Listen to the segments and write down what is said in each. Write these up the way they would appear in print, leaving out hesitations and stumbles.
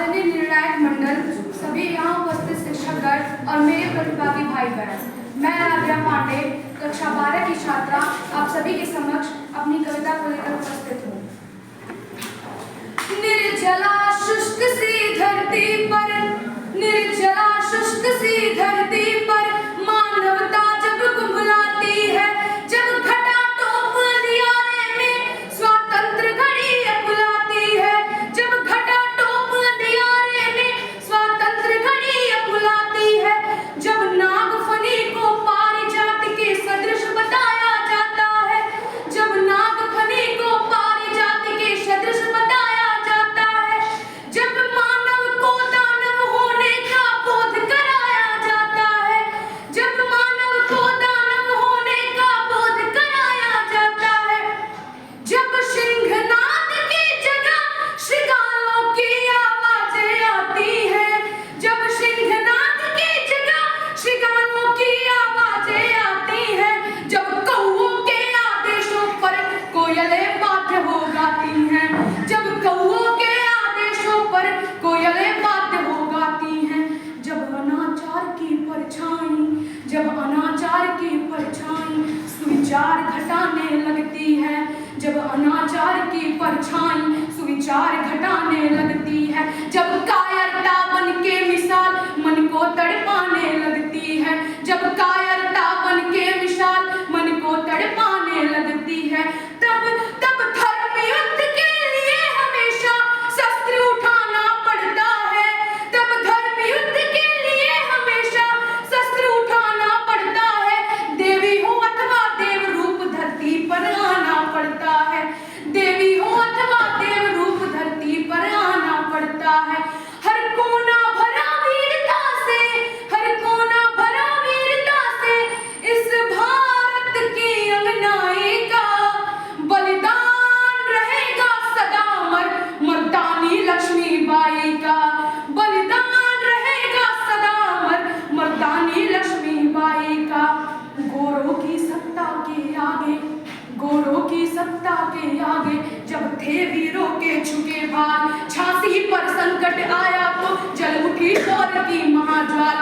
आदरणीय निर्णायक मंडल, सभी यहाँ उपस्थित शिक्षकगण और मेरे प्रतिभागी भाई बहन, मैं आद्या पांडे कक्षा 12 की छात्रा आप सभी के समक्ष अपनी कविता को लेकर उपस्थित हूँ। निर्जला शुष्क सी धरती पर, निर्जला शुष्क सी धरती पर मानवता जब कुंभलाती है, जब घटा टोप अंधियारे में स्वातंत्र घड़ी अपुलाती है, जब घटा टोप अंधियारे में स्वातंत्र घड़ी अपुलाती है, जब नागफनी को पारिजात के सदृश बताया जाता है, जब नागफनी को पारिजात के सदृश बताया जाता है, जब मानव को दानव होने का बोध कराया जाता है, जब मानव को दानव होने का बोध कराया जाता है, जब सिंहनाद की जगह शिकारों की आवाजें आती हैं, जब सिंहनाद की जगह शिकारों की आवाजें आती हैं, जब कौओं के आदेशों पर कोयलें बाध्य हो गाती हैं, जब कौओं के आदेशों पर कोयलें बाध्य हो गाती हैं, जब अनाचार की परछाई, जब अनाचार की परछाई सुविचार घटाने लगती है, जब अनाचार की परछाई सुविचार घटाने लगती है, जब कायरता बन के मिसाल मन को तड़पाने लगती है, जब कायरता बन के मिसाल मन को तड़पाने लगती है, तब धर्म युद्ध के लिए हमेशा शस्त्र उठाना पड़ता है, तब धर्म युद्ध के लिए हमेशा शस्त्र उठाना पड़ता है, देवी हो अथवा देव रूप धरती पर आना पड़ता है, देवी हो अथवा देव रूप धरती पर आना पड़ता है, हर कोना भरा वीरता से, हर कोना भरा वीरता से इस भारत की अंगनाई का बलिदान रहेगा सदा मर्दानी लक्ष्मीबाई का बलिदान रहेगा सदा मर्दानी लक्ष्मीबाई का। गोरों की सत्ता के आगे, गोरों की सत्ता के आगे जब थे वीरों के झुके भार, झांसी पर संकट आया तो जल उठी शौर्य की महाज्वाल।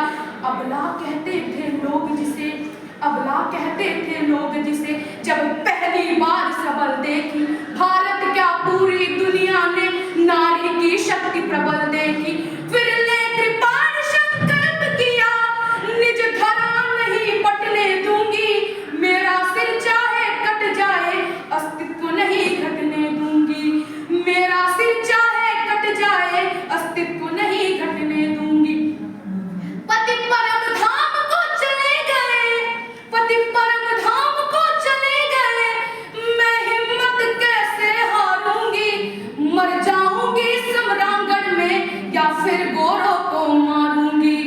अबला कहते थे लोग जिसे, अबला कहते थे लोग जिसे, जब पहली बार सबल देखी भारत क्या पूरी दुनिया ने नारी की शक्ति प्रबल देखी, फिर ले कृपाण संकल्प किया निज धरा नहीं पटने दूंगी, मेरा सिर चाहे कट जाए अस्तित्व नहीं घटने दूंगी, मेरा सिर चाहे कट जाए अस्तित्व नहीं घटने दूंगी। पति परम धाम को चले गए, पति परम धाम को चले गए, मैं हिम्मत कैसे हारूंगी, मर जाऊंगी सम्रांगण में या फिर गोरों को मारूंगी।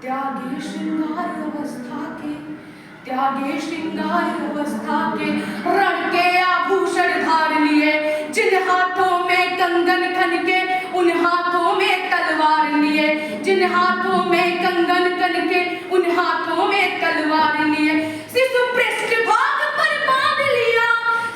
त्यागे श्रृंगार अवस्था के, त्यागे श्रृंगार अवस्था के रण के आभूषण धार लिए, जिन हाथों में कंगन खन के उन हाथों में तलवार लिए, जिन हाथों में कंगन खन के उन हाथों में तलवार लिए, शिशु पृष्ठभाग पर बांध लिया,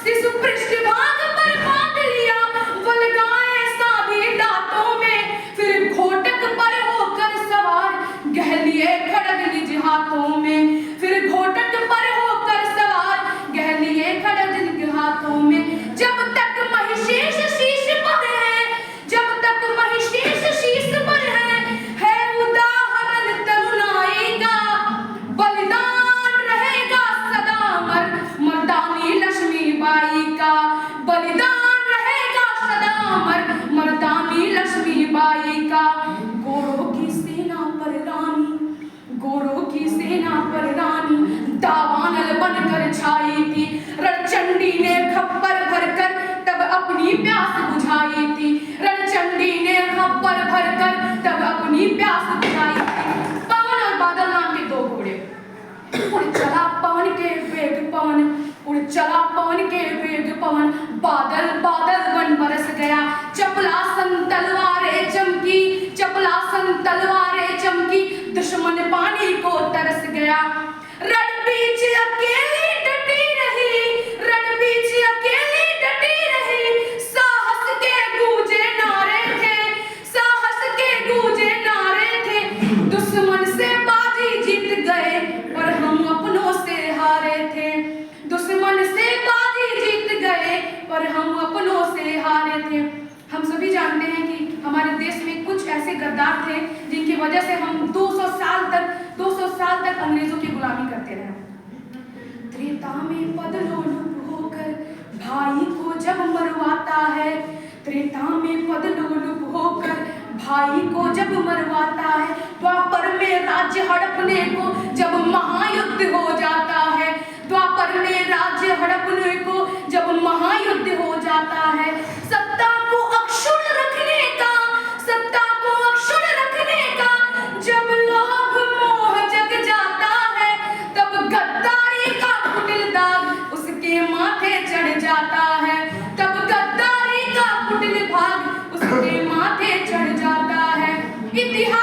शिशु पृष्ठभाग पर बांध लिया, बलगाए साधी दांतों में, फिर घोटक पर होकर सवार गह लिए खड़ग निज हाथों में, फिर घोटक पर होकर सवार गह लिए खड़ग निज हाथों में। जब तक महिषेष शीश पर है, जब तक महिषेष शीश पर है उदाहरण तरुणाई का, बलिदान रहेगा सदा मर्दानी लक्ष्मीबाई का, बलिदान रहेगा सदा मर्दानी लक्ष्मीबाई का। गोरों की सेना पर रानी, गोरों की सेना पर रानी दावानल बनकर छाई थी, रणचंडी ने खप्पर भरकर तब अपनी प्यास बुझाई थी, रणचंडी ने खप्पर भरकर तब अपनी प्यास बुझाई थी। पवन और बादल नाम के दो घोड़े, उड़ चला पवन के वेग पवन, उड़ चला पवन के वेग पवन, बादल बादल बन बरस गया, चपलासन तलवारें चमकी, चपलासन तलवारें चमकी, दुश्मन पानी को तरस गया। रण बीच अकेली डटी रही, रण बीच अकेली डटी रही, साहस के गूंजे नारे थे, साहस ऐसे गद्दार थे जिनकी वजह से हम 200 साल तक अंग्रेजों की गुलामी करते रहे। त्रेता में पदलोलुप होकर भाई को जब मरवाता है, त्रेता में पदलोलुप होकर भाई को जब मरवाता है, द्वापर में राज्य हड़पने को जब महायुद्ध हो जाता है, द्वापर में राज्य हड़पने को जब महायुद्ध हो जाता है, सत्ता को अक्षुण्ण रखने का, सत्ता को अक्षुण्ण रखने का जब लोभ मोह जग जाता है, तब गद्दारी का कुटिल दाग उसके माथे चढ़ जाता है, तब गद्दारी का कुटिल भाग उसके माथे चढ़ जाता है। इतिहास